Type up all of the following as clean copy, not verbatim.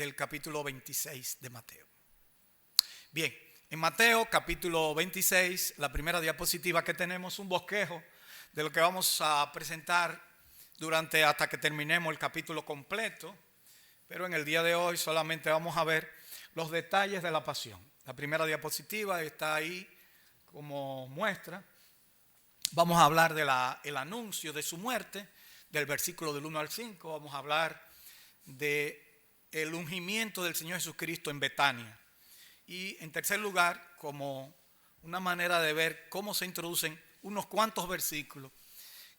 del capítulo 26 de Mateo. Bien, en Mateo capítulo 26, la primera diapositiva que tenemos, un bosquejo de lo que vamos a presentar hasta que terminemos el capítulo completo. Pero en el día de hoy solamente vamos a ver los detalles de la pasión. La primera diapositiva está ahí como muestra. Vamos a hablar del anuncio de su muerte, del versículo del 1 al 5. Vamos a hablar del ungimiento del Señor Jesucristo en Betania. Y en tercer lugar, como una manera de ver cómo se introducen unos cuantos versículos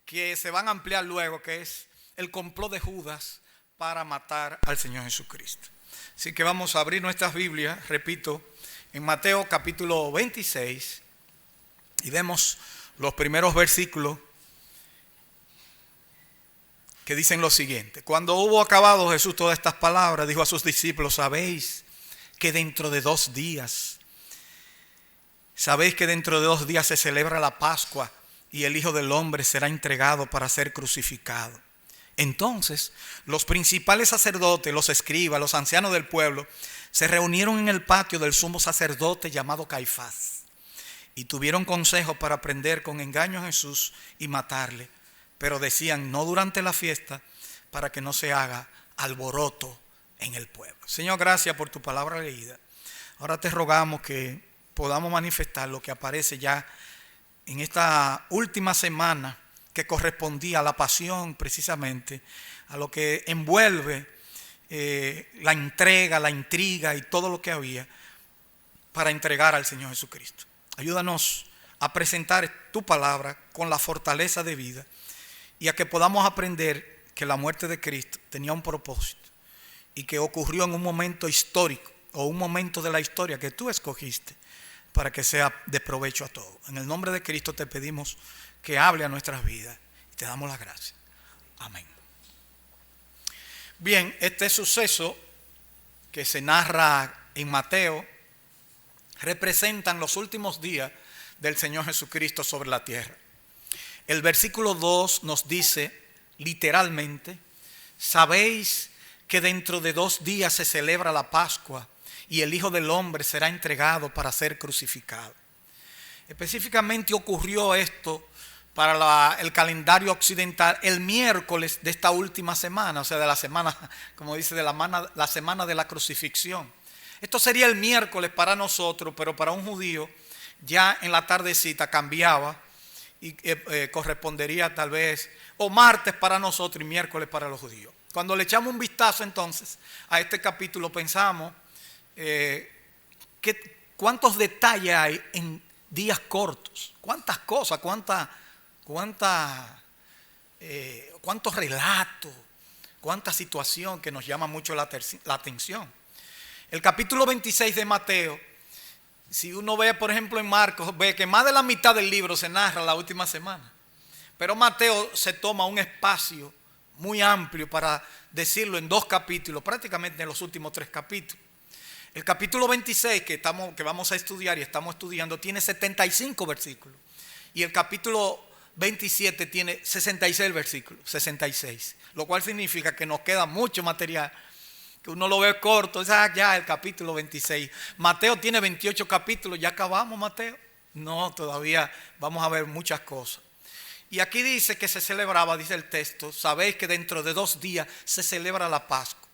que se van a ampliar luego, que es el complot de Judas para matar al Señor Jesucristo. Así que vamos a abrir nuestras Biblias, repito, en Mateo capítulo 26 y vemos los primeros versículos que dicen lo siguiente. Cuando hubo acabado Jesús todas estas palabras, dijo a sus discípulos: sabéis que dentro de 2 días se celebra la Pascua y el Hijo del Hombre será entregado para ser crucificado. Entonces los principales sacerdotes, los escribas, los ancianos del pueblo se reunieron en el patio del sumo sacerdote llamado Caifás y tuvieron consejo para prender con engaño a Jesús y matarle, pero decían: no durante la fiesta, para que no se haga alboroto en el pueblo. Señor, gracias por tu palabra leída. Ahora te rogamos que podamos manifestar lo que aparece ya en esta última semana, que correspondía a la pasión, precisamente a lo que envuelve la entrega, la intriga y todo lo que había para entregar al Señor Jesucristo. Ayúdanos a presentar tu palabra con la fortaleza de vida y a que podamos aprender que la muerte de Cristo tenía un propósito y que ocurrió en un momento histórico o un momento de la historia que tú escogiste para que sea de provecho a todos. En el nombre de Cristo te pedimos que hable a nuestras vidas y te damos las gracias. Amén. Bien, este suceso que se narra en Mateo representan los últimos días del Señor Jesucristo sobre la tierra. El versículo 2 nos dice literalmente: sabéis que dentro de 2 días se celebra la Pascua y el Hijo del Hombre será entregado para ser crucificado. Específicamente ocurrió esto para el calendario occidental el miércoles de esta última semana, o sea, de la semana, como dice, de la semana de la crucifixión. Esto sería el miércoles para nosotros, pero para un judío ya en la tardecita cambiaba y correspondería tal vez o martes para nosotros y miércoles para los judíos. Cuando le echamos un vistazo entonces a este capítulo, pensamos cuántos detalles hay en días cortos, cuántas cosas, cuántos relatos, cuánta situación que nos llama mucho la atención. El capítulo 26 de Mateo, si uno ve por ejemplo en Marcos, ve que más de la mitad del libro se narra la última semana. Pero Mateo se toma un espacio muy amplio para decirlo en 2 capítulos, prácticamente en los últimos 3 capítulos. El capítulo 26 que vamos a estudiar y estamos estudiando tiene 75 versículos. Y el capítulo 27 tiene 66 versículos, 66. Lo cual significa que nos queda mucho material, que uno lo ve corto. Ya el capítulo 26. Mateo tiene 28 capítulos. ¿Ya acabamos Mateo? No, todavía vamos a ver muchas cosas. Y aquí dice que se celebraba, dice el texto: sabéis que dentro de 2 días se celebra la Pascua.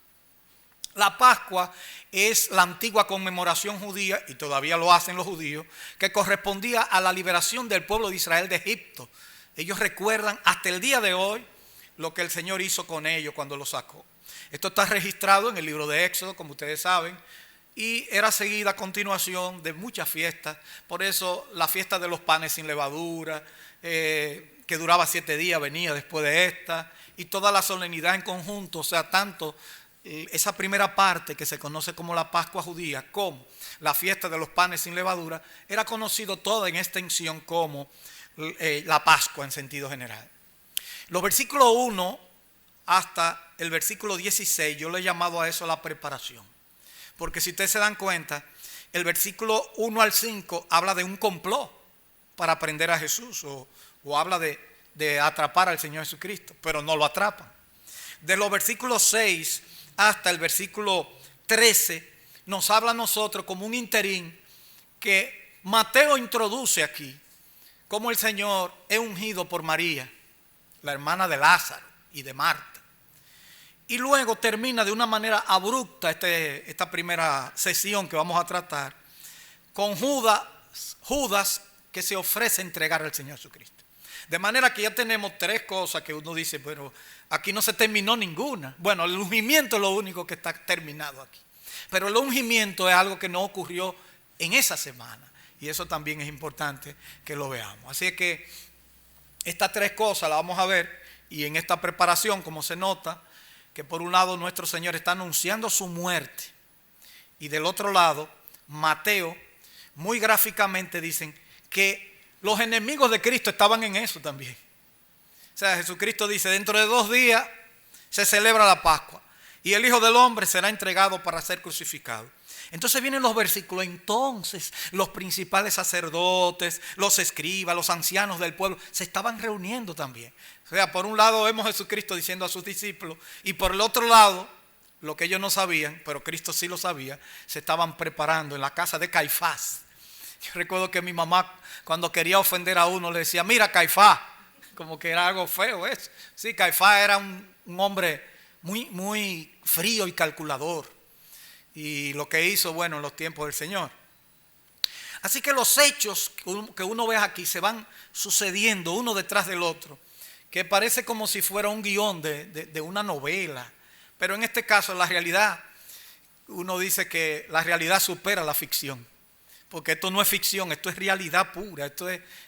La Pascua es la antigua conmemoración judía, y todavía lo hacen los judíos, que correspondía a la liberación del pueblo de Israel de Egipto. Ellos recuerdan hasta el día de hoy lo que el Señor hizo con ellos cuando los sacó. Esto está registrado en el libro de Éxodo, como ustedes saben, y era seguida a continuación de muchas fiestas. Por eso la fiesta de los panes sin levadura, que duraba 7 días, venía después de esta, y toda la solemnidad en conjunto, o sea, tanto esa primera parte que se conoce como la Pascua judía como la fiesta de los panes sin levadura, era conocido toda en extensión como la Pascua en sentido general. Los versículos 1 hasta el versículo 16, yo le he llamado a eso la preparación. Porque si ustedes se dan cuenta, el versículo 1 al 5 habla de un complot para prender a Jesús o habla de atrapar al Señor Jesucristo, pero no lo atrapan. De los versículos 6 hasta el versículo 13 nos habla a nosotros como un interín que Mateo introduce aquí, como el Señor es ungido por María, la hermana de Lázaro y de Marta. Y luego termina de una manera abrupta esta primera sesión que vamos a tratar con Judas que se ofrece a entregar al Señor Jesucristo. De manera que ya tenemos tres cosas que uno dice, pero aquí no se terminó ninguna. Bueno, el ungimiento es lo único que está terminado aquí. Pero el ungimiento es algo que no ocurrió en esa semana. Y eso también es importante que lo veamos. Así que estas tres cosas las vamos a ver. Y en esta preparación, como se nota, que por un lado nuestro Señor está anunciando su muerte. Y del otro lado, Mateo, muy gráficamente dicen que los enemigos de Cristo estaban en eso también. O sea, Jesucristo dice, dentro de 2 días se celebra la Pascua y el Hijo del Hombre será entregado para ser crucificado. Entonces vienen los versículos. Entonces los principales sacerdotes, los escribas, los ancianos del pueblo se estaban reuniendo también. O sea, por un lado vemos a Jesucristo diciendo a sus discípulos y por el otro lado, lo que ellos no sabían, pero Cristo sí lo sabía, se estaban preparando en la casa de Caifás. Yo recuerdo que mi mamá, cuando quería ofender a uno, le decía, mira Caifás, como que era algo feo eso. Sí, Caifás era un hombre muy frío y calculador. Y lo que hizo, bueno, en los tiempos del Señor. Así que los hechos que uno ve aquí se van sucediendo uno detrás del otro, que parece como si fuera un guión de una novela. Pero en este caso, la realidad, uno dice que la realidad supera la ficción. Porque esto no es ficción, esto es realidad pura,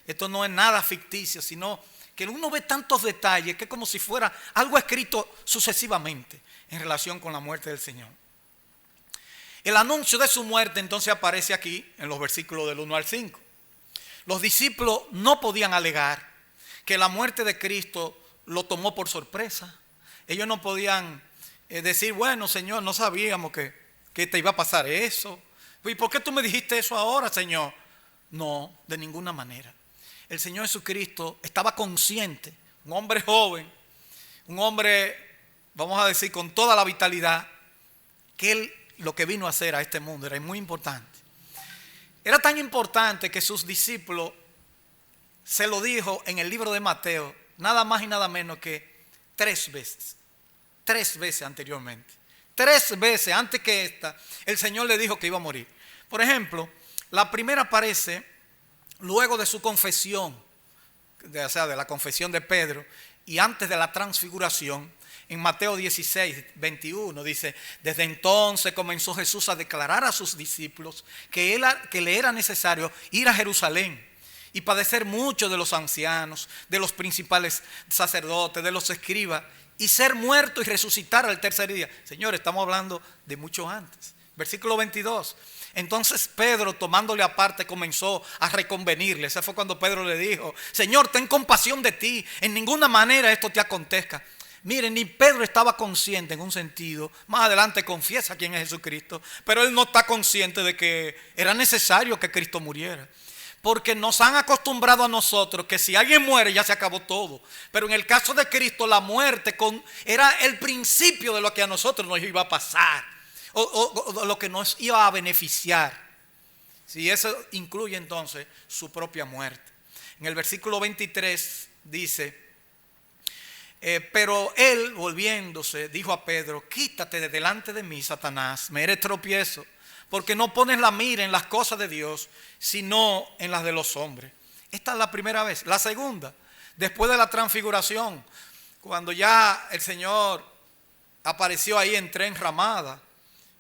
esto no es nada ficticio, sino que uno ve tantos detalles que es como si fuera algo escrito sucesivamente en relación con la muerte del Señor. El anuncio de su muerte entonces aparece aquí en los versículos del 1 al 5. Los discípulos no podían alegar que la muerte de Cristo lo tomó por sorpresa. Ellos no podían decir, bueno Señor, no sabíamos que te iba a pasar eso. ¿Y por qué tú me dijiste eso ahora, Señor? No, de ninguna manera. El Señor Jesucristo estaba consciente, un hombre joven, un hombre, vamos a decir, con toda la vitalidad, que Él lo que vino a hacer a este mundo era muy importante. Era tan importante que sus discípulos se lo dijo en el libro de Mateo, nada más y nada menos que 3 veces. 3 veces anteriormente. 3 veces antes que esta, el Señor le dijo que iba a morir. Por ejemplo, la primera aparece luego de su confesión, o sea, de la confesión de Pedro, y antes de la transfiguración, en Mateo 16, 21, dice, desde entonces comenzó Jesús a declarar a sus discípulos que le era necesario ir a Jerusalén y padecer mucho de los ancianos, de los principales sacerdotes, de los escribas, y ser muerto y resucitar al tercer día. Señores, estamos hablando de mucho antes. Versículo 22. Entonces Pedro, tomándole aparte, comenzó a reconvenirle. Ese fue cuando Pedro le dijo, Señor, ten compasión de ti. En ninguna manera esto te acontezca. Miren, ni Pedro estaba consciente en un sentido. Más adelante confiesa quién es Jesucristo. Pero él no está consciente de que era necesario que Cristo muriera. Porque nos han acostumbrado a nosotros que si alguien muere ya se acabó todo. Pero en el caso de Cristo la muerte era el principio de lo que a nosotros nos iba a pasar. O lo que nos iba a beneficiar. Si eso incluye entonces su propia muerte. En el versículo 23 dice, pero él volviéndose dijo a Pedro, quítate de delante de mí, Satanás, me eres tropiezo. Porque no pones la mira en las cosas de Dios, sino en las de los hombres. Esta es la primera vez. La segunda, después de la transfiguración, cuando ya el Señor apareció ahí en tren ramada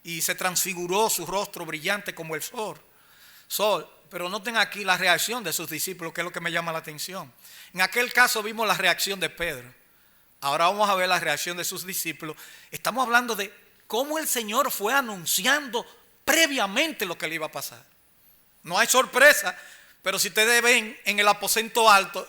y se transfiguró su rostro brillante como el sol. Pero noten aquí la reacción de sus discípulos, que es lo que me llama la atención. En aquel caso vimos la reacción de Pedro. Ahora vamos a ver la reacción de sus discípulos. Estamos hablando de cómo el Señor fue anunciando previamente lo que le iba a pasar. No hay sorpresa, pero si ustedes ven en el aposento alto,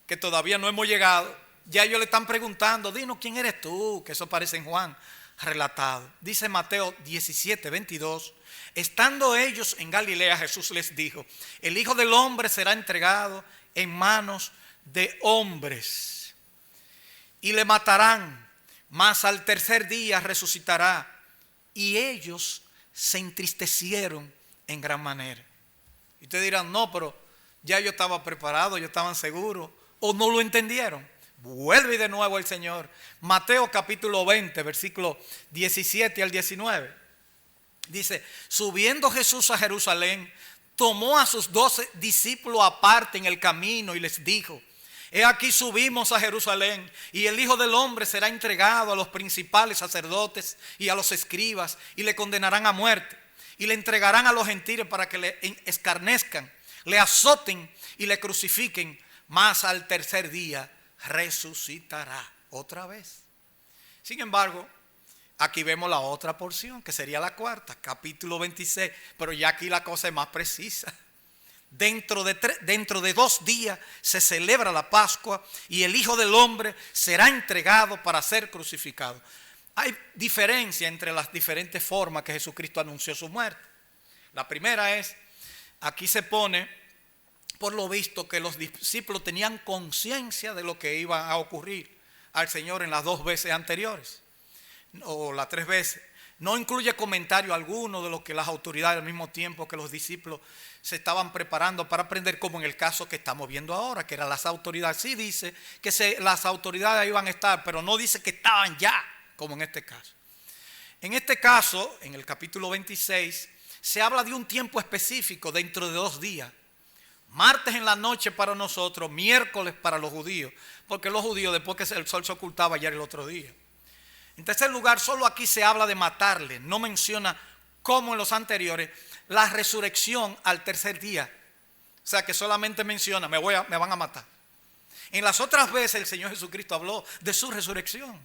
que todavía no hemos llegado, ya ellos le están preguntando, dinos quién eres tú, que eso aparece en Juan relatado. Dice Mateo 17, 22, estando ellos en Galilea, Jesús les dijo, el Hijo del Hombre será entregado en manos de hombres y le matarán, mas al tercer día resucitará. y ellos se entristecieron en gran manera. Y ustedes dirán, no, pero ya yo estaba preparado, yo estaban seguros, o no lo entendieron. Vuelve de nuevo el Señor. Mateo capítulo 20, versículo 17 al 19. Dice, subiendo Jesús a Jerusalén, tomó a sus 12 discípulos aparte en el camino y les dijo, he aquí subimos a Jerusalén y el Hijo del Hombre será entregado a los principales sacerdotes y a los escribas y le condenarán a muerte y le entregarán a los gentiles para que le escarnezcan, le azoten y le crucifiquen, mas al tercer día resucitará otra vez. Sin embargo, aquí vemos la otra porción, que sería la cuarta, capítulo 26, pero ya aquí la cosa es más precisa. Dentro de 2 días se celebra la Pascua y el Hijo del Hombre será entregado para ser crucificado. Hay diferencia entre las diferentes formas que Jesucristo anunció su muerte. La primera es, aquí se pone, por lo visto, que los discípulos tenían conciencia de lo que iba a ocurrir al Señor en las 2 veces anteriores, o las 3 veces. No incluye comentario alguno de lo que las autoridades al mismo tiempo que los discípulos se estaban preparando para aprender, como en el caso que estamos viendo ahora, que eran las autoridades. Sí dice que las autoridades iban a estar, pero no dice que estaban ya, como en este caso. En este caso, en el capítulo 26, se habla de un tiempo específico dentro de 2 días. Martes en la noche para nosotros, miércoles para los judíos, porque los judíos después que el sol se ocultaba ya era el otro día. En tercer lugar, solo aquí se habla de matarle, no menciona como en los anteriores la resurrección al tercer día. O sea que solamente menciona, me van a matar. En las otras veces el Señor Jesucristo habló de su resurrección.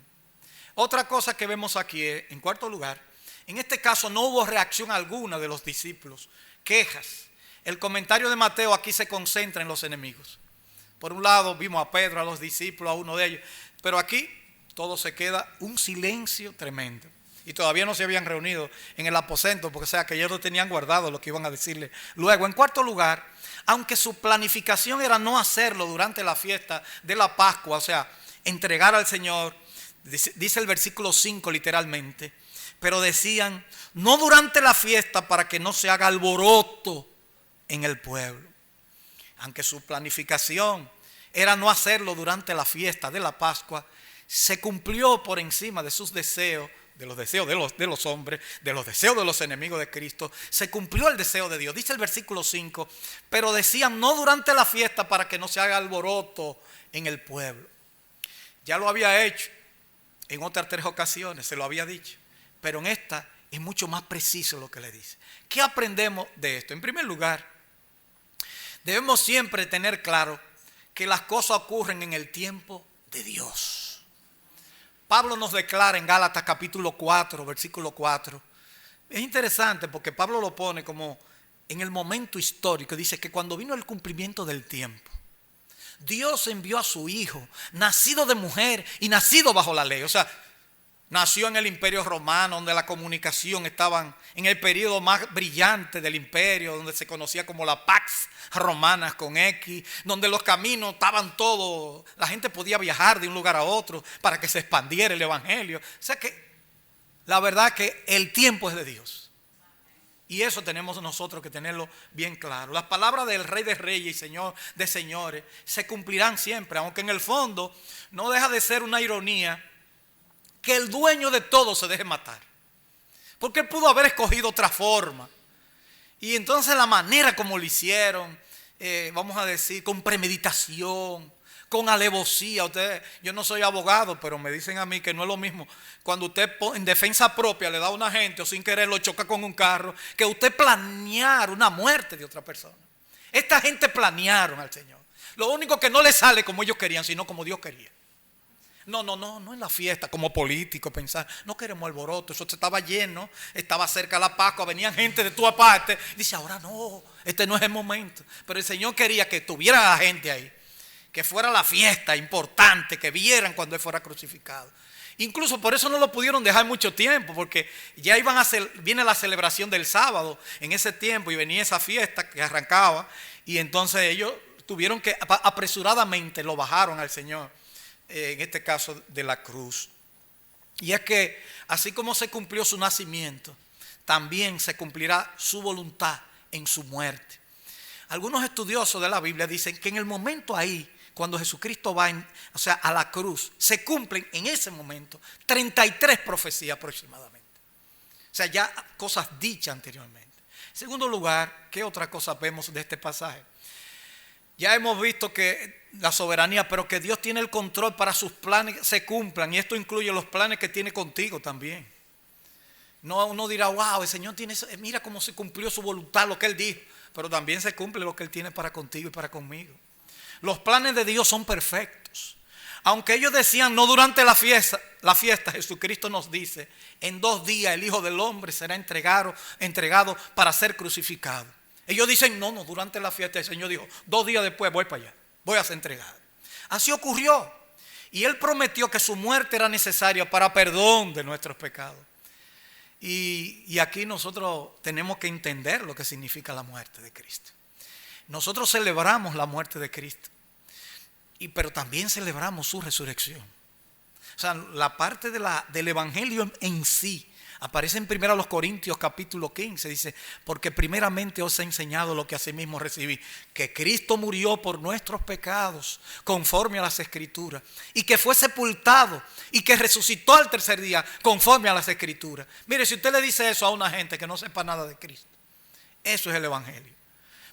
Otra cosa que vemos aquí es, en cuarto lugar, en este caso no hubo reacción alguna de los discípulos, quejas. El comentario de Mateo aquí se concentra en los enemigos. Por un lado vimos a Pedro, a los discípulos, a uno de ellos, pero aquí todo se queda un silencio tremendo. Y todavía no se habían reunido en el aposento, porque o sea que ellos no tenían guardado lo que iban a decirle. Luego, en cuarto lugar, aunque su planificación era no hacerlo durante la fiesta de la Pascua, o sea, entregar al Señor, dice el versículo 5 literalmente, pero decían, no durante la fiesta para que no se haga alboroto en el pueblo. Aunque su planificación era no hacerlo durante la fiesta de la Pascua, se cumplió por encima de sus deseos, de los deseos de los hombres, de los deseos de los enemigos de Cristo. Se cumplió el deseo de Dios. Dice el versículo 5, pero decían no durante la fiesta para que no se haga alboroto en el pueblo. Ya lo había hecho en otras 3 ocasiones, se lo había dicho, pero en esta es mucho más preciso lo que le dice. ¿Qué aprendemos de esto? En primer lugar, debemos siempre tener claro que las cosas ocurren en el tiempo de Dios. Pablo nos declara en Gálatas capítulo 4, versículo 4. Es interesante porque Pablo lo pone como en el momento histórico. Dice que cuando vino el cumplimiento del tiempo, Dios envió a su Hijo, nacido de mujer y nacido bajo la ley. O sea, nació en el Imperio Romano, donde la comunicación estaban en el periodo más brillante del imperio, donde se conocía como la Pax Romana con X, donde los caminos estaban todos, la gente podía viajar de un lugar a otro para que se expandiera el evangelio. O sea que la verdad que el tiempo es de Dios. Y eso tenemos nosotros que tenerlo bien claro. Las palabras del Rey de Reyes y Señor de Señores se cumplirán siempre, aunque en el fondo no deja de ser una ironía que el dueño de todo se deje matar. Porque él pudo haber escogido otra forma. Y entonces la manera como lo hicieron, vamos a decir, con premeditación, con alevosía. Yo no soy abogado, pero me dicen a mí que no es lo mismo cuando usted en defensa propia le da a una gente o sin querer lo choca con un carro, que usted planear una muerte de otra persona. Esta gente planearon al Señor. Lo único que no le sale como ellos querían, sino como Dios quería. No en la fiesta como político pensar, no queremos alboroto, eso estaba lleno, estaba cerca la Pascua, venían gente de toda parte. Dice, ahora no, este no es el momento. Pero el Señor quería que tuviera la gente ahí, que fuera la fiesta importante, que vieran cuando Él fuera crucificado. Incluso por eso no lo pudieron dejar mucho tiempo, porque ya viene la celebración del sábado en ese tiempo y venía esa fiesta que arrancaba, y entonces ellos tuvieron que apresuradamente lo bajaron al Señor. En este caso de la cruz. Y es que así como se cumplió su nacimiento, también se cumplirá su voluntad en su muerte. Algunos estudiosos de la Biblia dicen que en el momento ahí, cuando Jesucristo va a la cruz, se cumplen en ese momento 33 profecías aproximadamente. O sea, ya cosas dichas anteriormente. En segundo lugar, ¿qué otra cosa vemos de este pasaje? Ya hemos visto que la soberanía, pero que Dios tiene el control para sus planes se cumplan. Y esto incluye los planes que tiene contigo también. No, uno dirá, wow, el Señor tiene, mira cómo se cumplió su voluntad, lo que Él dijo. Pero también se cumple lo que Él tiene para contigo y para conmigo. Los planes de Dios son perfectos. Aunque ellos decían no durante la fiesta, Jesucristo nos dice, en 2 días el Hijo del Hombre será entregado para ser crucificado. Ellos dicen, no, durante la fiesta. El Señor dijo, 2 días después voy para allá, voy a ser entregado. Así ocurrió. Y Él prometió que su muerte era necesaria para perdón de nuestros pecados. Y aquí nosotros tenemos que entender lo que significa la muerte de Cristo. Nosotros celebramos la muerte de Cristo, pero también celebramos su resurrección. O sea, la parte del evangelio en sí aparece en 1 Corintios capítulo 15. Dice, porque primeramente os he enseñado lo que asimismo recibí, que Cristo murió por nuestros pecados conforme a las Escrituras, y que fue sepultado y que resucitó al tercer día conforme a las Escrituras. Mire, si usted le dice eso a una gente que no sepa nada de Cristo, eso es el evangelio.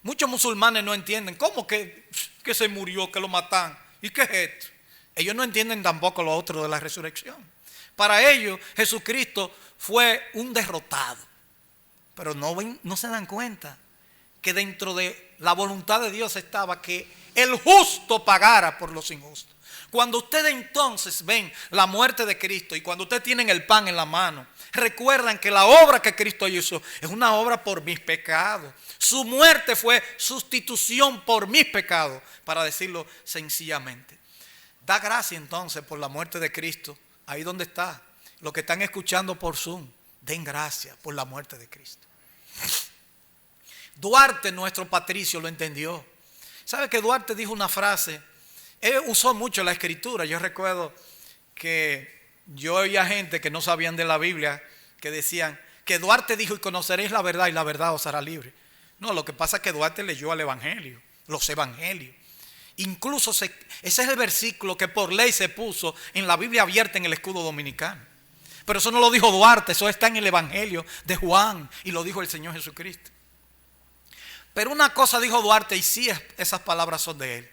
Muchos musulmanes no entienden, ¿cómo que se murió, que lo matan? ¿Y qué es esto? Ellos no entienden tampoco lo otro de la resurrección. Para ellos Jesucristo fue un derrotado. Pero no se dan cuenta que dentro de la voluntad de Dios estaba que el justo pagara por los injustos. Cuando ustedes entonces ven la muerte de Cristo y cuando ustedes tienen el pan en la mano, recuerdan que la obra que Cristo hizo es una obra por mis pecados. Su muerte fue sustitución por mis pecados, para decirlo sencillamente. Da gracia entonces por la muerte de Cristo. Ahí donde está. Los que están escuchando por Zoom, den gracias por la muerte de Cristo. Duarte, nuestro patricio, lo entendió. ¿Sabe que Duarte dijo una frase? Él usó mucho la escritura. Yo recuerdo que yo oía gente que no sabían de la Biblia que decían que Duarte dijo, y conoceréis la verdad y la verdad os hará libre. No, lo que pasa es que Duarte leyó el evangelio, los evangelios. Incluso ese es el versículo que por ley se puso en la Biblia abierta en el escudo dominicano. Pero eso no lo dijo Duarte, eso está en el evangelio de Juan y lo dijo el Señor Jesucristo. Pero una cosa dijo Duarte, y sí esas palabras son de él.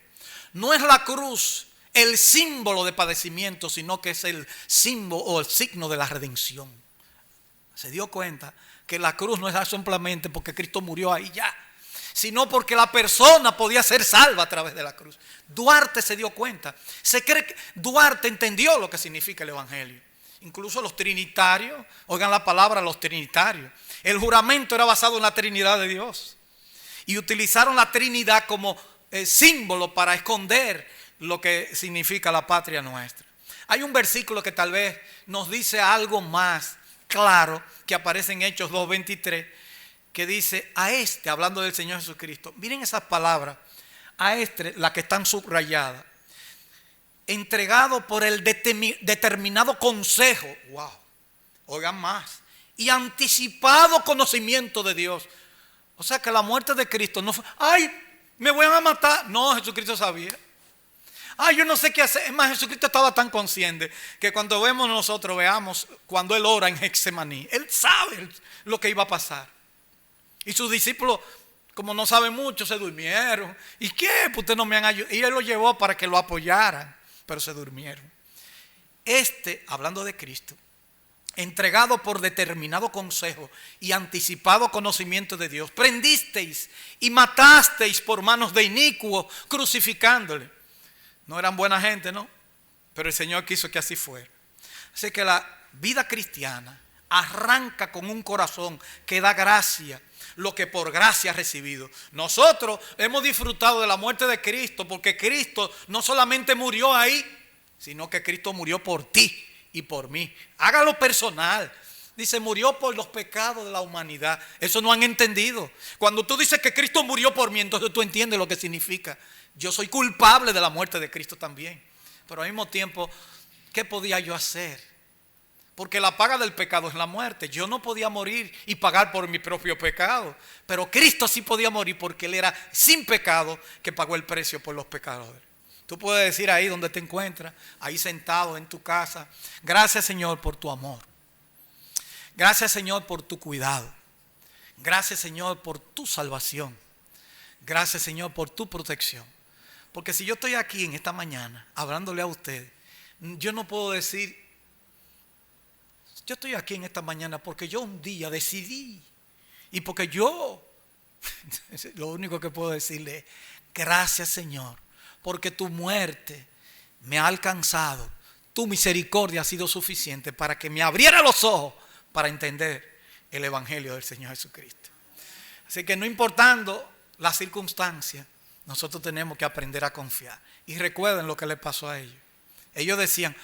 No es la cruz el símbolo de padecimiento, sino que es el símbolo o el signo de la redención. Se dio cuenta que la cruz no es simplemente porque Cristo murió ahí ya, sino porque la persona podía ser salva a través de la cruz. Duarte se dio cuenta. Se cree que Duarte entendió lo que significa el evangelio. Incluso los trinitarios, oigan la palabra, los trinitarios. El juramento era basado en la Trinidad de Dios. Y utilizaron la Trinidad como símbolo para esconder lo que significa la patria nuestra. Hay un versículo que tal vez nos dice algo más claro, que aparece en Hechos 2:23, que dice, hablando del Señor Jesucristo, miren esas palabras, las que están subrayadas, entregado por el determinado consejo, wow, oigan más, y anticipado conocimiento de Dios. O sea que la muerte de Cristo no fue, ay, me voy a matar. No, Jesucristo sabía. Ay, yo no sé qué hacer. Es más, Jesucristo estaba tan consciente que cuando veamos cuando Él ora en Getsemaní, Él sabe lo que iba a pasar. Y sus discípulos, como no saben mucho, se durmieron. ¿Y qué? Pues ustedes no me han ayudado. Y Él lo llevó para que lo apoyaran, pero se durmieron. Hablando de Cristo, entregado por determinado consejo y anticipado conocimiento de Dios, prendisteis y matasteis por manos de inicuos, crucificándole. No eran buena gente, ¿no? Pero el Señor quiso que así fuera. Así que la vida cristiana arranca con un corazón que da gracia, lo que por gracia ha recibido. Nosotros hemos disfrutado de la muerte de Cristo porque Cristo no solamente murió ahí, sino que Cristo murió por ti y por mí. Hágalo personal. Dice, murió por los pecados de la humanidad. Eso no han entendido. Cuando tú dices que Cristo murió por mí, entonces tú entiendes lo que significa. Yo soy culpable de la muerte de Cristo también. Pero al mismo tiempo, ¿qué podía yo hacer? porque la paga del pecado es la muerte. Yo no podía morir y pagar por mi propio pecado, pero Cristo sí podía morir porque Él era sin pecado que pagó el precio por los pecadores. Tú puedes decir ahí donde te encuentras, ahí sentado en tu casa: gracias, Señor, por tu amor. Gracias, Señor, por tu cuidado. Gracias, Señor, por tu salvación. Gracias, Señor, por tu protección. Porque si yo estoy aquí en esta mañana hablándole a ustedes, yo no puedo decir: yo estoy aquí en esta mañana porque yo un día decidí y porque yo, lo único que puedo decirle es: gracias, Señor, porque tu muerte me ha alcanzado, tu misericordia ha sido suficiente para que me abriera los ojos para entender el evangelio del Señor Jesucristo. Así que no importando las circunstancias, nosotros tenemos que aprender a confiar. Y recuerden lo que le pasó a ellos. Ellos decían: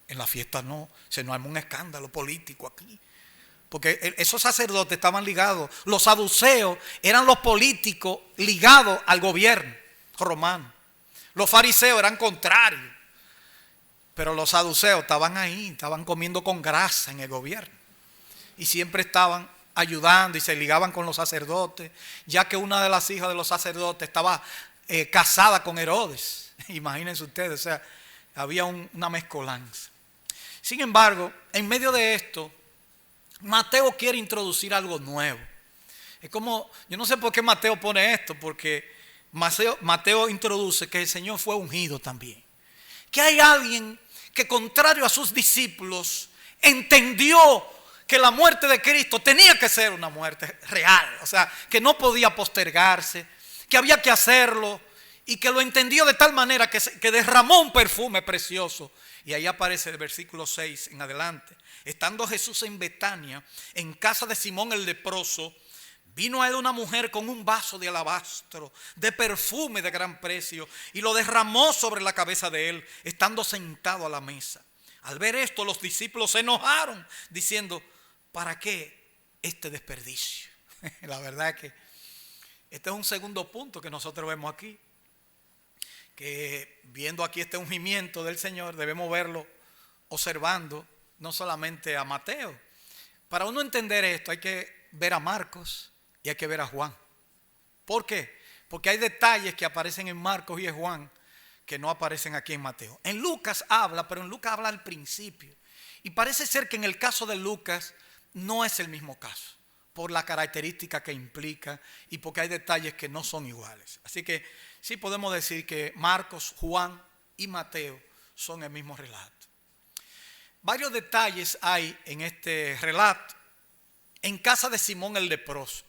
en la fiesta no, se nos armó un escándalo político aquí. Porque esos sacerdotes estaban ligados. Los saduceos eran los políticos ligados al gobierno romano. Los fariseos eran contrarios. Pero los saduceos estaban ahí, estaban comiendo con grasa en el gobierno. Y siempre estaban ayudando y se ligaban con los sacerdotes, ya que una de las hijas de los sacerdotes estaba casada con Herodes. Imagínense ustedes, o sea, había una mezcolanza. Sin embargo, en medio de esto, Mateo quiere introducir algo nuevo. Es como, yo no sé por qué Mateo pone esto, porque Mateo introduce que el Señor fue ungido también. Que hay alguien que, contrario a sus discípulos, entendió que la muerte de Cristo tenía que ser una muerte real. O sea, que no podía postergarse, que había que hacerlo, y que lo entendió de tal manera que derramó un perfume precioso. Y ahí aparece el versículo 6 en adelante. Estando Jesús en Betania, en casa de Simón el leproso, vino a él una mujer con un vaso de alabastro, de perfume de gran precio, y lo derramó sobre la cabeza de él, estando sentado a la mesa. Al ver esto, los discípulos se enojaron, diciendo: ¿para qué este desperdicio? La verdad es que este es un segundo punto que nosotros vemos aquí. Que viendo aquí este ungimiento del Señor, debemos verlo observando no solamente a Mateo. Para uno entender esto hay que ver a Marcos y hay que ver a Juan. ¿Por qué? Porque hay detalles que aparecen en Marcos y en Juan que no aparecen aquí en Mateo. En Lucas habla, pero en Lucas habla al principio. Y parece ser que en el caso de Lucas no es el mismo caso, por la característica que implica y porque hay detalles que no son iguales. Así que sí podemos decir que Marcos, Juan y Mateo son el mismo relato. Varios detalles hay en este relato. En casa de Simón el leproso.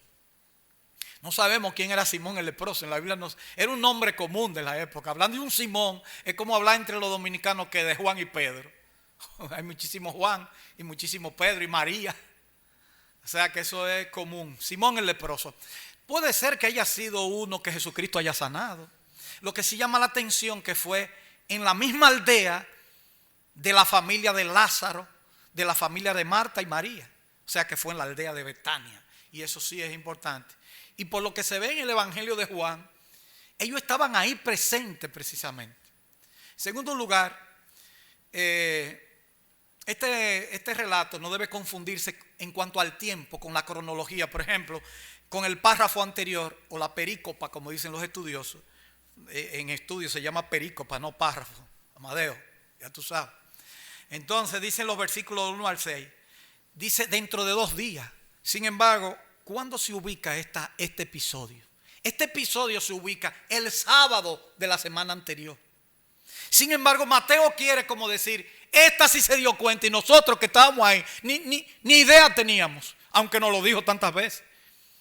No sabemos quién era Simón el leproso. En la Biblia era un nombre común de la época. Hablando de un Simón es como hablar entre los dominicanos que de Juan y Pedro. Hay muchísimos Juan y muchísimos Pedro y María. O sea que eso es común. Simón el leproso. Puede ser que haya sido uno que Jesucristo haya sanado. Lo que sí llama la atención que fue en la misma aldea de la familia de Lázaro, de la familia de Marta y María. O sea que fue en la aldea de Betania. Y eso sí es importante. Y por lo que se ve en el Evangelio de Juan, ellos estaban ahí presentes precisamente. En segundo lugar, este relato no debe confundirse en cuanto al tiempo con la cronología. Por ejemplo, con el párrafo anterior o la perícopa, como dicen los estudiosos. En estudio se llama perícopa, no párrafo. Amadeo, ya tú sabes. Entonces dicen los versículos 1 al 6. Dice dentro de 2 días. Sin embargo, ¿cuándo se ubica este episodio? Este episodio se ubica el sábado de la semana anterior. Sin embargo, Mateo quiere como decir, esta sí se dio cuenta y nosotros que estábamos ahí ni idea teníamos, aunque nos lo dijo tantas veces.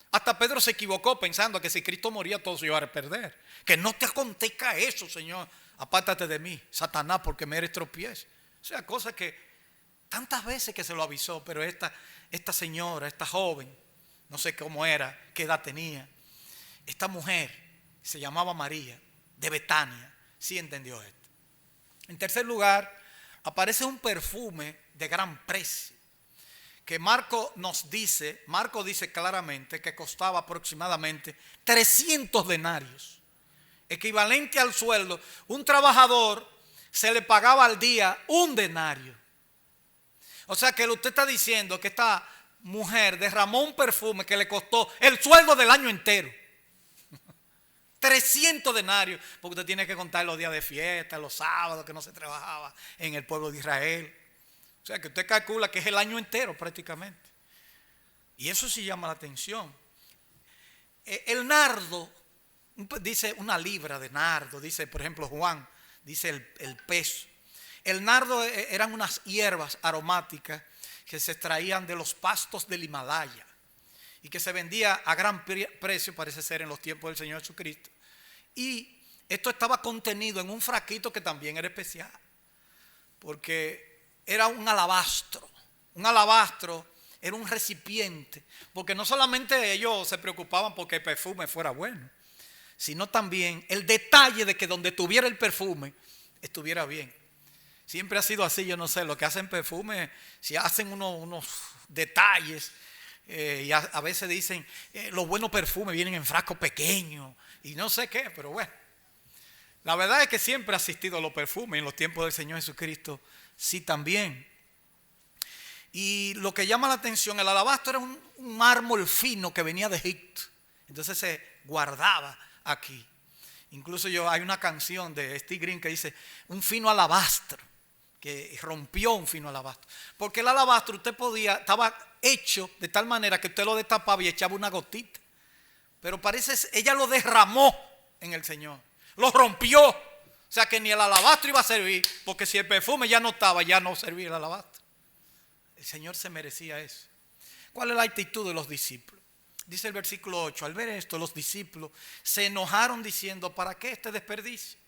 Hasta Pedro se equivocó pensando que si Cristo moría todos se iban a perder. Que no te acontezca eso, Señor. Apártate de mí, Satanás, porque me eres tropiezo. O sea, cosas que tantas veces que se lo avisó, pero esta señora, esta joven, no sé cómo era, qué edad tenía. Esta mujer se llamaba María, de Betania, sí entendió esto. En tercer lugar, aparece un perfume de gran precio. Que Marco dice claramente que costaba aproximadamente 300 denarios. Equivalente al sueldo. Un trabajador se le pagaba al día 1 denario. O sea que usted está diciendo que esta mujer derramó un perfume que le costó el sueldo del año entero. 300 denarios, porque usted tiene que contar los días de fiesta, los sábados que no se trabajaba en el pueblo de Israel. O sea que usted calcula que es el año entero prácticamente. Y eso sí llama la atención. El nardo, dice una libra de nardo, dice por ejemplo Juan, dice el peso. El nardo eran unas hierbas aromáticas que se extraían de los pastos del Himalaya y que se vendía a gran precio, parece ser en los tiempos del Señor Jesucristo. Y esto estaba contenido en un frasquito que también era especial, porque era un alabastro. Un alabastro era un recipiente, porque no solamente ellos se preocupaban porque el perfume fuera bueno, sino también el detalle de que donde tuviera el perfume estuviera bien. Siempre ha sido así, yo no sé, lo que hacen perfume, si hacen unos detalles, y a veces dicen, los buenos perfumes vienen en frascos pequeños, y no sé qué, pero bueno. La verdad es que siempre ha existido los perfumes, en los tiempos del Señor Jesucristo, sí también. Y lo que llama la atención, el alabastro era un mármol fino que venía de Egipto, entonces se guardaba aquí. Incluso hay una canción de Steve Green que dice, un fino alabastro, que rompió un fino alabastro. Porque el alabastro estaba hecho de tal manera que usted lo destapaba y echaba una gotita. Pero ella lo derramó en el Señor, lo rompió. O sea que ni el alabastro iba a servir, porque si el perfume ya no estaba, ya no servía el alabastro. El Señor se merecía eso. ¿Cuál es la actitud de los discípulos? Dice el versículo 8, al ver esto los discípulos se enojaron diciendo, ¿para qué este desperdicio?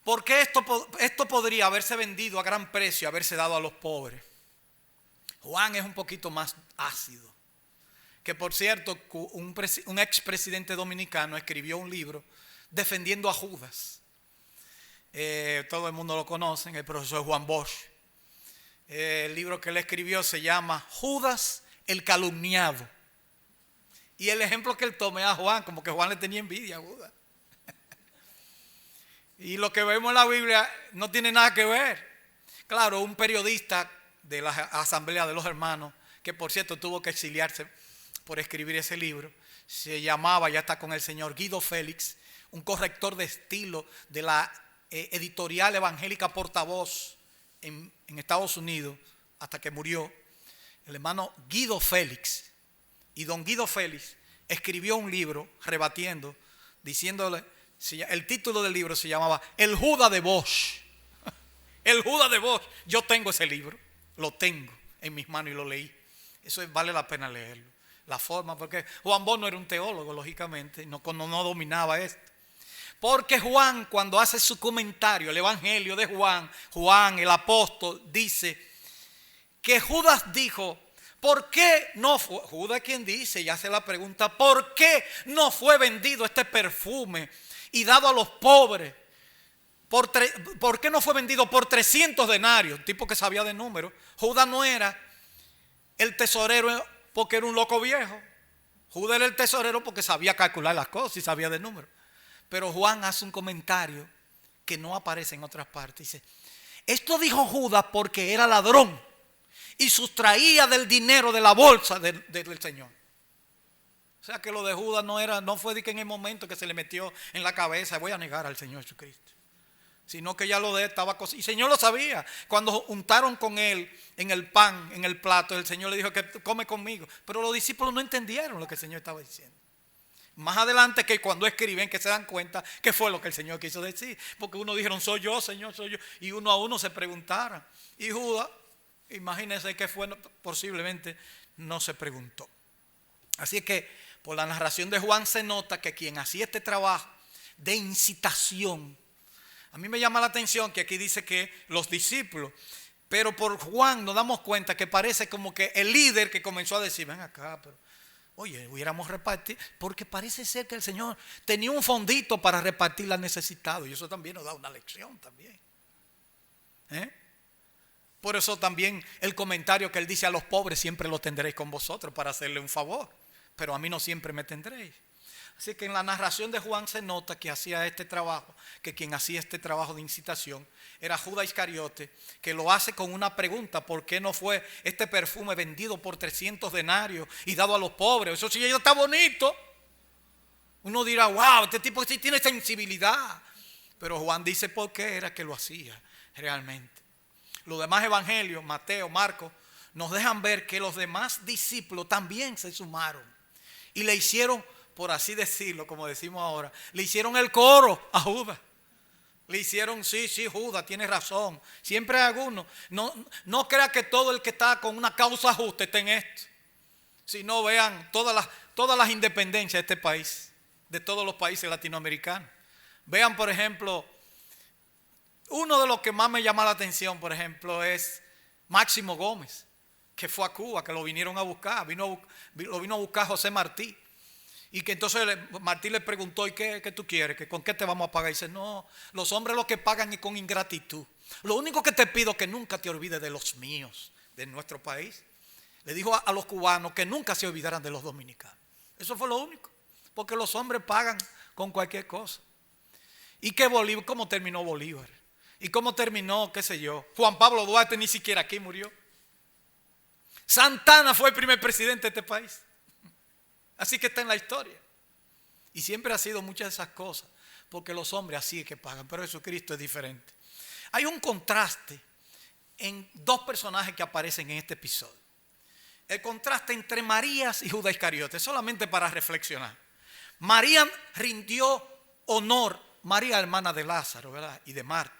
Porque esto podría haberse vendido a gran precio, haberse dado a los pobres. Juan es un poquito más ácido. Que por cierto, un expresidente dominicano escribió un libro defendiendo a Judas. Todo el mundo lo conoce, el profesor Juan Bosch. El libro que él escribió se llama Judas el calumniado. Y el ejemplo que él toma a Juan, como que Juan le tenía envidia a Judas. Y lo que vemos en la Biblia no tiene nada que ver. Claro, un periodista de la Asamblea de los Hermanos, que por cierto tuvo que exiliarse por escribir ese libro, se llamaba, ya está con el Señor, Guido Félix, un corrector de estilo de la editorial evangélica Portavoz en Estados Unidos, hasta que murió, el hermano Guido Félix. Y don Guido Félix escribió un libro rebatiendo, diciéndole, el título del libro se llamaba El Judas de Bosch. El Judas de Bosch. Yo tengo ese libro, lo tengo en mis manos y lo leí. Eso vale la pena leerlo. La forma, porque Juan Bosch no era un teólogo, lógicamente, no dominaba esto. Porque Juan, cuando hace su comentario, el evangelio de Juan, el apóstol, dice que Judas dijo, ¿por qué no fue? Judas quien dice y hace la pregunta, ¿por qué no fue vendido este perfume y dado a los pobres? ¿Por qué no fue vendido por 300 denarios? Un tipo que sabía de números. Judas no era el tesorero porque era un loco viejo. Judas era el tesorero porque sabía calcular las cosas y sabía de números. Pero Juan hace un comentario que no aparece en otras partes. Dice, esto dijo Judas porque era ladrón y sustraía del dinero de la bolsa del Señor. O sea que lo de Judas no fue de que en el momento que se le metió en la cabeza, voy a negar al Señor Jesucristo. Sino que ya lo de él estaba cocinado. Y el Señor lo sabía. Cuando untaron con él en el pan, en el plato, el Señor le dijo que come conmigo. Pero los discípulos no entendieron lo que el Señor estaba diciendo. Más adelante que cuando escriben que se dan cuenta que fue lo que el Señor quiso decir. Porque uno dijeron, soy yo, Señor, soy yo. Y uno a uno se preguntaron. Y Judas, imagínense que fue, posiblemente no se preguntó. Así que por la narración de Juan se nota que quien hacía este trabajo de incitación, a mí me llama la atención que aquí dice que los discípulos, pero por Juan nos damos cuenta que parece como que el líder que comenzó a decir, ven acá, pero oye, hubiéramos repartido, porque parece ser que el Señor tenía un fondito para repartir al necesitado, y eso también nos da una lección también. Por eso también el comentario que él dice a los pobres, siempre lo tendréis con vosotros para hacerle un favor, pero a mí no siempre me tendréis. Así que en la narración de Juan se nota que hacía este trabajo, que quien hacía este trabajo de incitación era Judas Iscariote, que lo hace con una pregunta: ¿por qué no fue este perfume vendido por 300 denarios y dado a los pobres? Eso sí ya está bonito. Uno dirá, wow, este tipo sí tiene sensibilidad. Pero Juan dice por qué era que lo hacía realmente. Los demás evangelios, Mateo, Marcos, nos dejan ver que los demás discípulos también se sumaron y le hicieron, por así decirlo, como decimos ahora, le hicieron el coro a Judas. Le hicieron, sí, Judas, tiene razón. Siempre hay algunos. No crea que todo el que está con una causa justa esté en esto. Si no, vean todas las independencias de este país, de todos los países latinoamericanos. Vean, por ejemplo, uno de los que más me llama la atención, por ejemplo, es Máximo Gómez, que fue a Cuba, que lo vinieron a buscar. Lo vino a buscar José Martí. Y que entonces Martí le preguntó, ¿y qué tú quieres? ¿Con qué te vamos a pagar? Y dice, no, los hombres lo que pagan es con ingratitud. Lo único que te pido es que nunca te olvides de los míos, de nuestro país. Le dijo a los cubanos que nunca se olvidaran de los dominicanos. Eso fue lo único. Porque los hombres pagan con cualquier cosa. ¿Y qué Bolívar? ¿Cómo terminó Bolívar? ¿Y cómo terminó, qué sé yo? Juan Pablo Duarte ni siquiera aquí murió. Santana fue el primer presidente de este país. Así que está en la historia. Y siempre ha sido muchas de esas cosas. Porque los hombres así es que pagan. Pero Jesucristo es diferente. Hay un contraste en dos personajes que aparecen en este episodio. El contraste entre Marías y Judas Iscariote. Solamente para reflexionar. María rindió honor. María, hermana de Lázaro, ¿verdad? Y de Marta.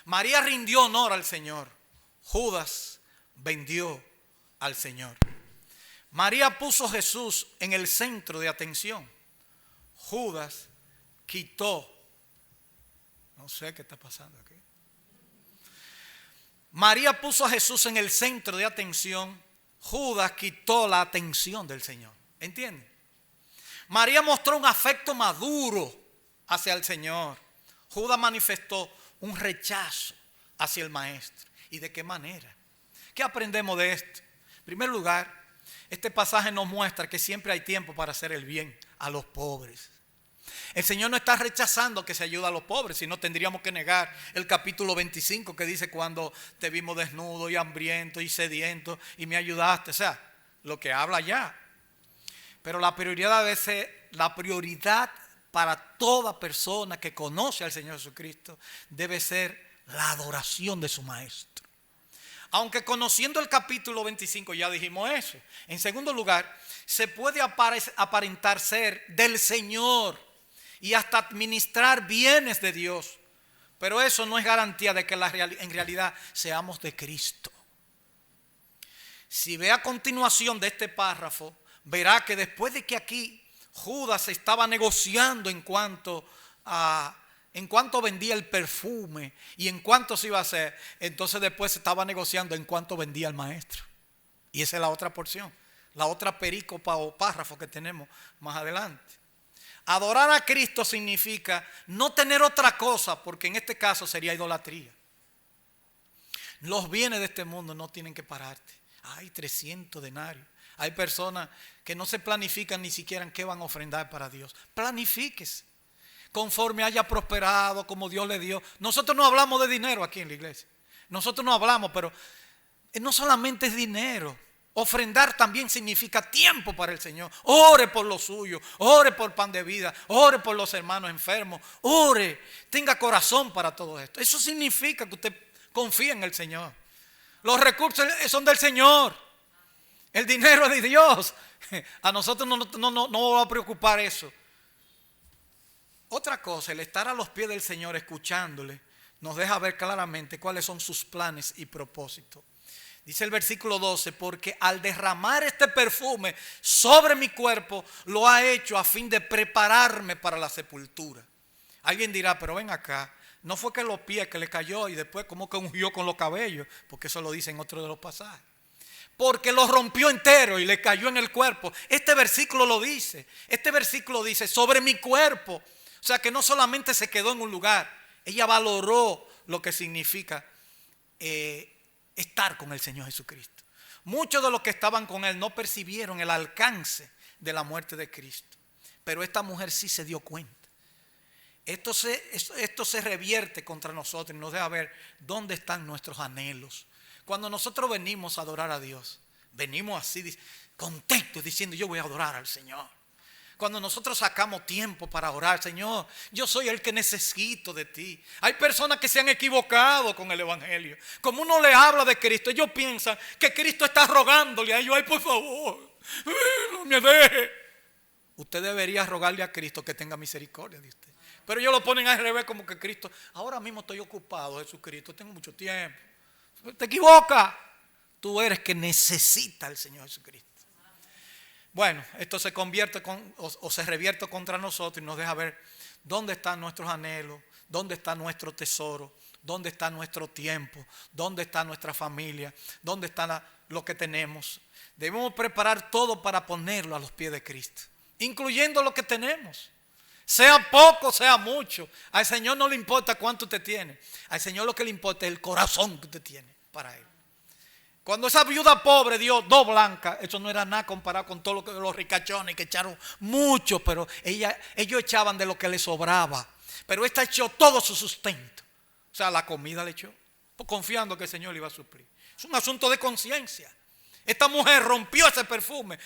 María rindió honor al Señor. Judas vendió al Señor. María puso a Jesús en el centro de atención. Judas quitó. No sé qué está pasando aquí. María puso a Jesús en el centro de atención. Judas quitó la atención del Señor. ¿Entienden? María mostró un afecto maduro hacia el Señor. Judas manifestó un rechazo hacia el Maestro. ¿Y de qué manera? ¿Qué aprendemos de esto? En primer lugar, este pasaje nos muestra que siempre hay tiempo para hacer el bien a los pobres. El Señor no está rechazando que se ayude a los pobres, sino tendríamos que negar el capítulo 25 que dice: cuando te vimos desnudo y hambriento y sediento y me ayudaste. O sea, lo que habla ya. Pero la prioridad debe ser, la prioridad para toda persona que conoce al Señor Jesucristo debe ser la adoración de su Maestro. Aunque conociendo el capítulo 25 ya dijimos eso. En segundo lugar, se puede aparentar ser del Señor y hasta administrar bienes de Dios. Pero eso no es garantía de que en realidad seamos de Cristo. Si ve a continuación de este párrafo, verá que después de que aquí Judas estaba negociando en cuanto vendía el perfume y en cuánto se iba a hacer, entonces después se estaba negociando en cuánto vendía el Maestro. Y esa es la otra porción, la otra perícopa o párrafo que tenemos más adelante. Adorar a Cristo significa no tener otra cosa, porque en este caso sería idolatría. Los bienes de este mundo no tienen que pararte. Hay 300 denarios. Hay personas que no se planifican ni siquiera en qué van a ofrendar para Dios. Planifíquese conforme haya prosperado, como Dios le dio. Nosotros no hablamos de dinero aquí en la iglesia. Nosotros no hablamos, pero no solamente es dinero. Ofrendar también significa tiempo para el Señor. Ore por lo suyo, ore por pan de vida, ore por los hermanos enfermos, ore, tenga corazón para todo esto. Eso significa que usted confía en el Señor. Los recursos son del Señor. El dinero es de Dios. A nosotros no va a preocupar eso. Otra cosa, el estar a los pies del Señor escuchándole, nos deja ver claramente cuáles son sus planes y propósitos. Dice el versículo 12, porque al derramar este perfume sobre mi cuerpo, lo ha hecho a fin de prepararme para la sepultura. Alguien dirá, pero ven acá, no fue que los pies que le cayó y después como que ungió con los cabellos, porque eso lo dice en otro de los pasajes. Porque lo rompió entero y le cayó en el cuerpo. Este versículo lo dice. Este versículo dice sobre mi cuerpo. O sea que no solamente se quedó en un lugar, ella valoró lo que significa estar con el Señor Jesucristo. Muchos de los que estaban con él no percibieron el alcance de la muerte de Cristo. Pero esta mujer sí se dio cuenta. Esto se revierte contra nosotros y nos deja ver dónde están nuestros anhelos. Cuando nosotros venimos a adorar a Dios, venimos así contentos diciendo: yo voy a adorar al Señor. Cuando nosotros sacamos tiempo para orar: Señor, yo soy el que necesito de ti. Hay personas que se han equivocado con el evangelio. Como uno le habla de Cristo, ellos piensan que Cristo está rogándole a ellos: ay, por favor, no me deje. Usted debería rogarle a Cristo que tenga misericordia de usted. Pero ellos lo ponen al revés, como que Cristo: ahora mismo estoy ocupado, Jesucristo, tengo mucho tiempo. Te equivoca. Tú eres que necesita al Señor Jesucristo. Bueno, esto se convierte o se revierte contra nosotros y nos deja ver dónde están nuestros anhelos, dónde está nuestro tesoro, dónde está nuestro tiempo, dónde está nuestra familia, dónde está lo que tenemos. Debemos preparar todo para ponerlo a los pies de Cristo, incluyendo lo que tenemos. Sea poco, sea mucho. Al Señor no le importa cuánto usted tiene. Al Señor lo que le importa es el corazón que usted tiene para Él. Cuando esa viuda pobre dio 2 blancas, eso no era nada comparado con todos los ricachones que echaron mucho, pero ellos echaban de lo que les sobraba. Pero esta echó todo su sustento. O sea, la comida le echó, confiando que el Señor le iba a suplir. Es un asunto de conciencia. Esta mujer rompió ese perfume.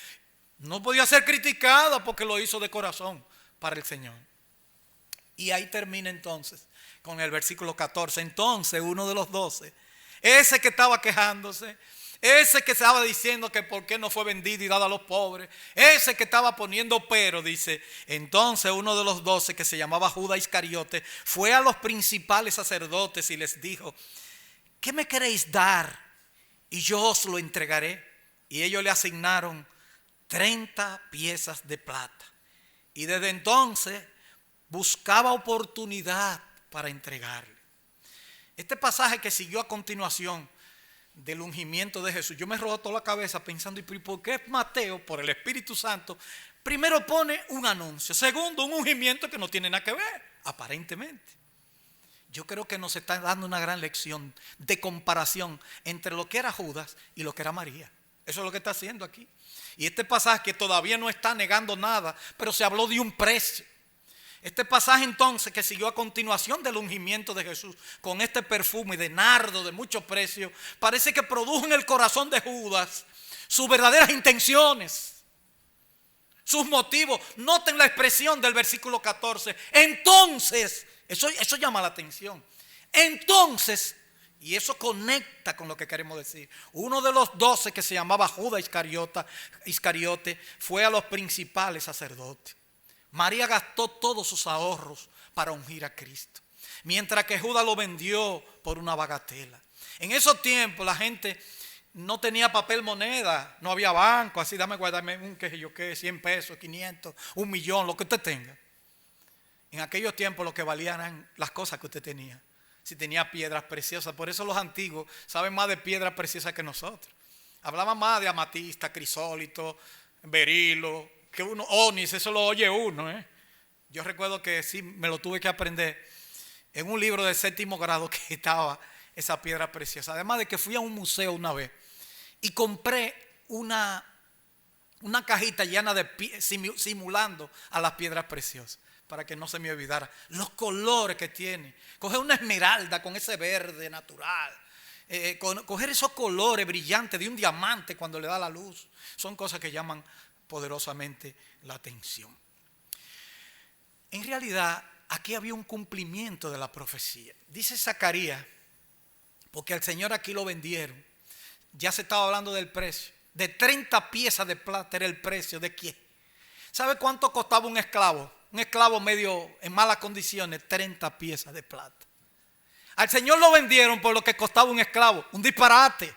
No podía ser criticada porque lo hizo de corazón para el Señor. Y ahí termina entonces con el versículo 14. Entonces uno de los 12, ese que estaba quejándose, ese que estaba diciendo que por qué no fue vendido y dado a los pobres, ese que estaba poniendo pero, dice: entonces uno de los 12, que se llamaba Judas Iscariote, fue a los principales sacerdotes y les dijo: ¿qué me queréis dar? Y yo os lo entregaré. Y ellos le asignaron 30 piezas de plata. Y desde entonces buscaba oportunidad para entregarle. Este pasaje que siguió a continuación del ungimiento de Jesús, yo me roto la cabeza pensando: ¿y por qué Mateo, por el Espíritu Santo, primero pone un anuncio, segundo un ungimiento que no tiene nada que ver, aparentemente? Yo creo que nos está dando una gran lección de comparación entre lo que era Judas y lo que era María. Eso es lo que está haciendo aquí. Y este pasaje, que todavía no está negando nada, pero se habló de un precio. Este pasaje entonces, que siguió a continuación del ungimiento de Jesús, con este perfume de nardo de mucho precio, parece que produjo en el corazón de Judas sus verdaderas intenciones, sus motivos. Noten la expresión del versículo 14. Entonces, eso llama la atención. Entonces, y eso conecta con lo que queremos decir, uno de los 12, que se llamaba Judas Iscariote, fue a los principales sacerdotes. María gastó todos sus ahorros para ungir a Cristo, mientras que Judas lo vendió por una bagatela. En esos tiempos la gente no tenía papel moneda, no había banco, así: dame, guardarme un 100 pesos, 500, 1 millón, lo que usted tenga. En aquellos tiempos lo que valían eran las cosas que usted tenía. Si tenía piedras preciosas, por eso los antiguos saben más de piedras preciosas que nosotros. Hablaban más de amatista, crisólito, berilo, que uno, onis, eso lo oye uno. Yo recuerdo que sí me lo tuve que aprender en un libro de 7º grado, que estaba esa piedra preciosa. Además de que fui a un museo una vez y compré una cajita llena de simulando a las piedras preciosas, para que no se me olvidara los colores que tiene. Coger una esmeralda con ese verde natural, coger esos colores brillantes de un diamante cuando le da la luz, son cosas que llaman poderosamente la atención. En realidad, aquí había un cumplimiento de la profecía. Dice Zacarías, porque al Señor aquí lo vendieron, ya se estaba hablando del precio, de 30 piezas de plata era el precio. ¿De quién? ¿Sabe cuánto costaba un esclavo? Un esclavo medio en malas condiciones, 30 piezas de plata. Al Señor lo vendieron por lo que costaba un esclavo, un disparate.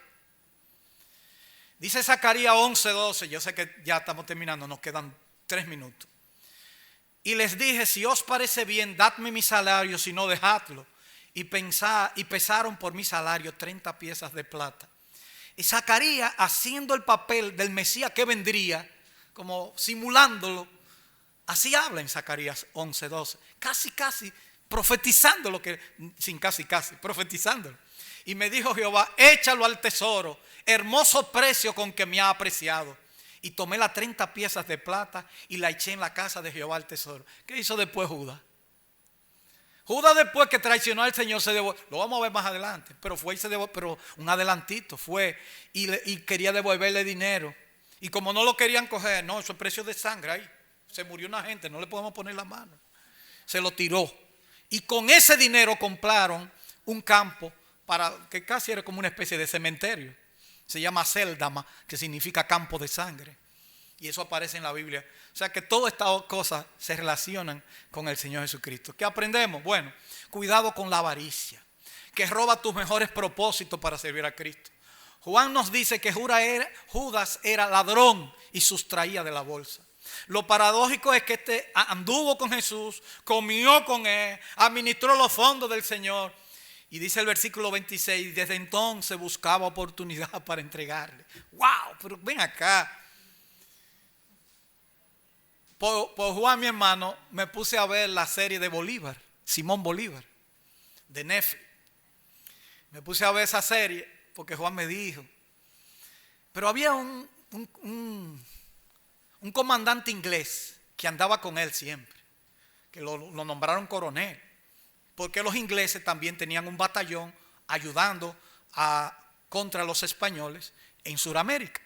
Dice Zacarías 11:12, yo sé que ya estamos terminando, nos quedan 3 minutos. Y les dije: si os parece bien, dadme mi salario, si no, dejadlo. Y pesaron por mi salario 30 piezas de plata. Y Zacarías, haciendo el papel del Mesías que vendría, como simulándolo, así habla en Zacarías 11:12, casi profetizando lo que, sin casi, profetizándolo. Y me dijo Jehová: échalo al tesoro, hermoso precio con que me ha apreciado. y tomé las 30 piezas de plata y la eché en la casa de Jehová el tesoro. ¿Qué hizo después Judas? Judas, después que traicionó al Señor, se devolvió. Lo vamos a ver más adelante. Pero fue y se devolvió, pero un adelantito fue y quería devolverle dinero. Y como no lo querían coger, no, eso es precio de sangre ahí. Se murió una gente, no le podemos poner la mano. Se lo tiró. Y con ese dinero compraron un campo para que casi era como una especie de cementerio. Se llama Séldama, que significa campo de sangre. Y eso aparece en la Biblia. O sea que todas estas cosas se relacionan con el Señor Jesucristo. ¿Qué aprendemos? Bueno, cuidado con la avaricia, que roba tus mejores propósitos para servir a Cristo. Juan nos dice que Judas era ladrón y sustraía de la bolsa. Lo paradójico es que este anduvo con Jesús, comió con él, administró los fondos del Señor. Y dice el versículo 26, desde entonces buscaba oportunidad para entregarle. ¡Wow! Pero ven acá. Por Juan, mi hermano, me puse a ver la serie de Bolívar, Simón Bolívar, de Netflix. Me puse a ver esa serie porque Juan me dijo. Pero había un comandante inglés que andaba con él siempre, que lo nombraron coronel, porque los ingleses también tenían un batallón ayudando contra los españoles en Sudamérica.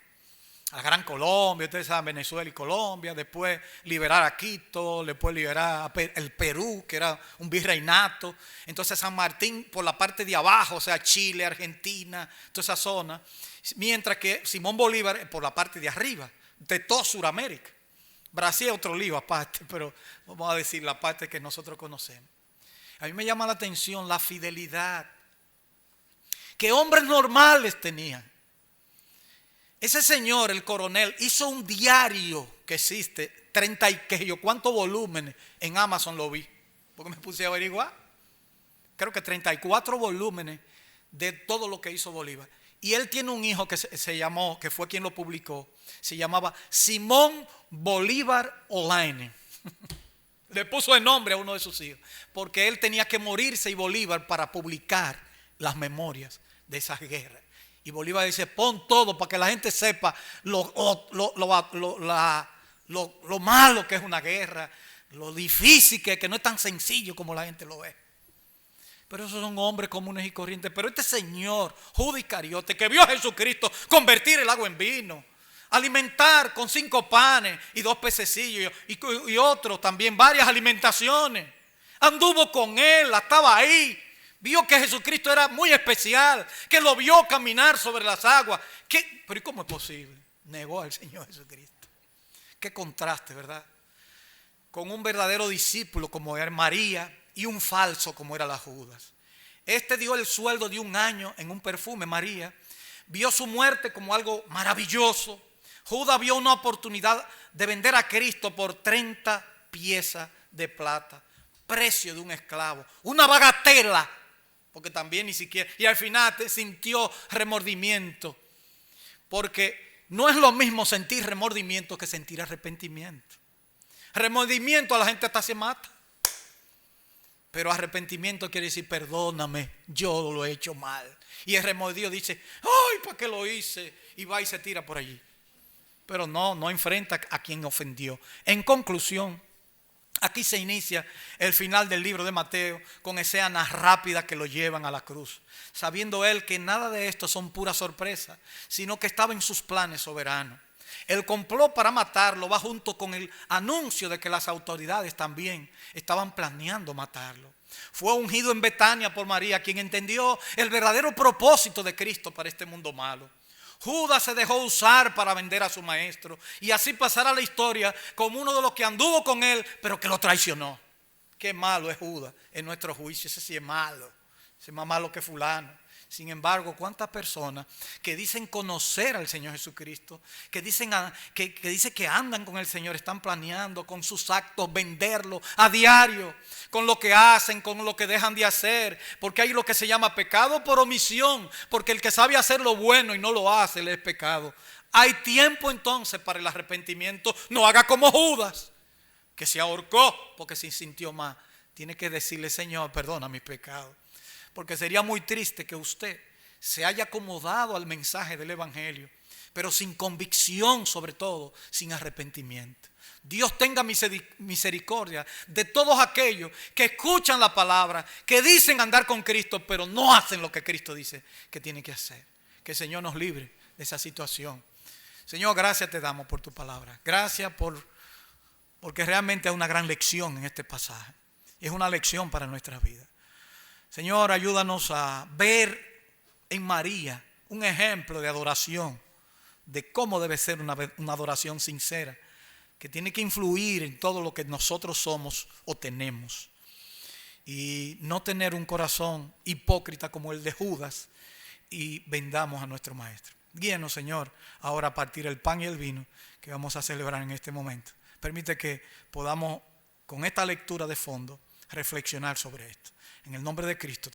La Gran Colombia, ustedes saben, Venezuela y Colombia, después liberar a Quito, después liberar el Perú, que era un virreinato. Entonces San Martín por la parte de abajo, o sea, Chile, Argentina, toda esa zona. Mientras que Simón Bolívar por la parte de arriba, de toda Sudamérica. Brasil es otro lío aparte, pero vamos a decir la parte que nosotros conocemos. A mí me llama la atención la fidelidad que hombres normales tenían. Ese señor, el coronel, hizo un diario que existe, 30 y que yo, ¿cuántos volúmenes? En Amazon lo vi, porque me puse a averiguar. Creo que 34 volúmenes de todo lo que hizo Bolívar. Y él tiene un hijo que se llamó, que fue quien lo publicó, se llamaba Simón Bolívar Olaine. Le puso el nombre a uno de sus hijos, porque él tenía que morirse y Bolívar para publicar las memorias de esas guerras. Y Bolívar dice, pon todo para que la gente sepa lo malo que es una guerra, lo difícil que no es tan sencillo como la gente lo ve. Pero esos son hombres comunes y corrientes. Pero este señor, Judas Iscariote, que vio a Jesucristo convertir el agua en vino, alimentar con 5 panes y 2 pececillos y otros también, varias alimentaciones. Anduvo con él, estaba ahí. Vio que Jesucristo era muy especial, que lo vio caminar sobre las aguas. Pero ¿y cómo es posible? Negó al Señor Jesucristo. Qué contraste, ¿verdad? Con un verdadero discípulo como era María y un falso como era la Judas. Este dio el sueldo de 1 año en un perfume, María. Vio su muerte como algo maravilloso. Judas vio una oportunidad de vender a Cristo por 30 piezas de plata. Precio de un esclavo. Una bagatela. Porque también ni siquiera, y al final sintió remordimiento, porque no es lo mismo sentir remordimiento que sentir arrepentimiento. Remordimiento a la gente hasta se mata, pero arrepentimiento quiere decir perdóname, yo lo he hecho mal. Y el remordido dice, ay, ¿para qué lo hice? Y va y se tira por allí. Pero no enfrenta a quien ofendió. En conclusión, aquí se inicia el final del libro de Mateo con escenas rápidas que lo llevan a la cruz, sabiendo él que nada de esto son pura sorpresa, sino que estaba en sus planes soberanos. El complot para matarlo va junto con el anuncio de que las autoridades también estaban planeando matarlo. Fue ungido en Betania por María, quien entendió el verdadero propósito de Cristo para este mundo malo. Judas se dejó usar para vender a su maestro y así pasar a la historia como uno de los que anduvo con él, pero que lo traicionó. Qué malo es Judas en nuestro juicio, ese sí es malo, ese es más malo que fulano. Sin embargo, ¿cuántas personas que dicen conocer al Señor Jesucristo, que dicen que andan con el Señor, están planeando con sus actos venderlo a diario, con lo que hacen, con lo que dejan de hacer? Porque hay lo que se llama pecado por omisión, porque el que sabe hacer lo bueno y no lo hace, le es pecado. Hay tiempo entonces para el arrepentimiento. No haga como Judas, que se ahorcó porque se sintió mal. Tiene que decirle, Señor, perdona mis pecados. Porque sería muy triste que usted se haya acomodado al mensaje del Evangelio, pero sin convicción, sobre todo, sin arrepentimiento. Dios tenga misericordia de todos aquellos que escuchan la palabra, que dicen andar con Cristo, pero no hacen lo que Cristo dice que tienen que hacer. Que el Señor nos libre de esa situación. Señor, gracias te damos por tu palabra. Gracias porque realmente es una gran lección en este pasaje. Es una lección para nuestras vidas. Señor, ayúdanos a ver en María un ejemplo de adoración, de cómo debe ser una adoración sincera, que tiene que influir en todo lo que nosotros somos o tenemos. Y no tener un corazón hipócrita como el de Judas y vendamos a nuestro Maestro. Guíenos, Señor, ahora a partir el pan y el vino que vamos a celebrar en este momento. Permite que podamos, con esta lectura de fondo, reflexionar sobre esto. En el nombre de Cristo.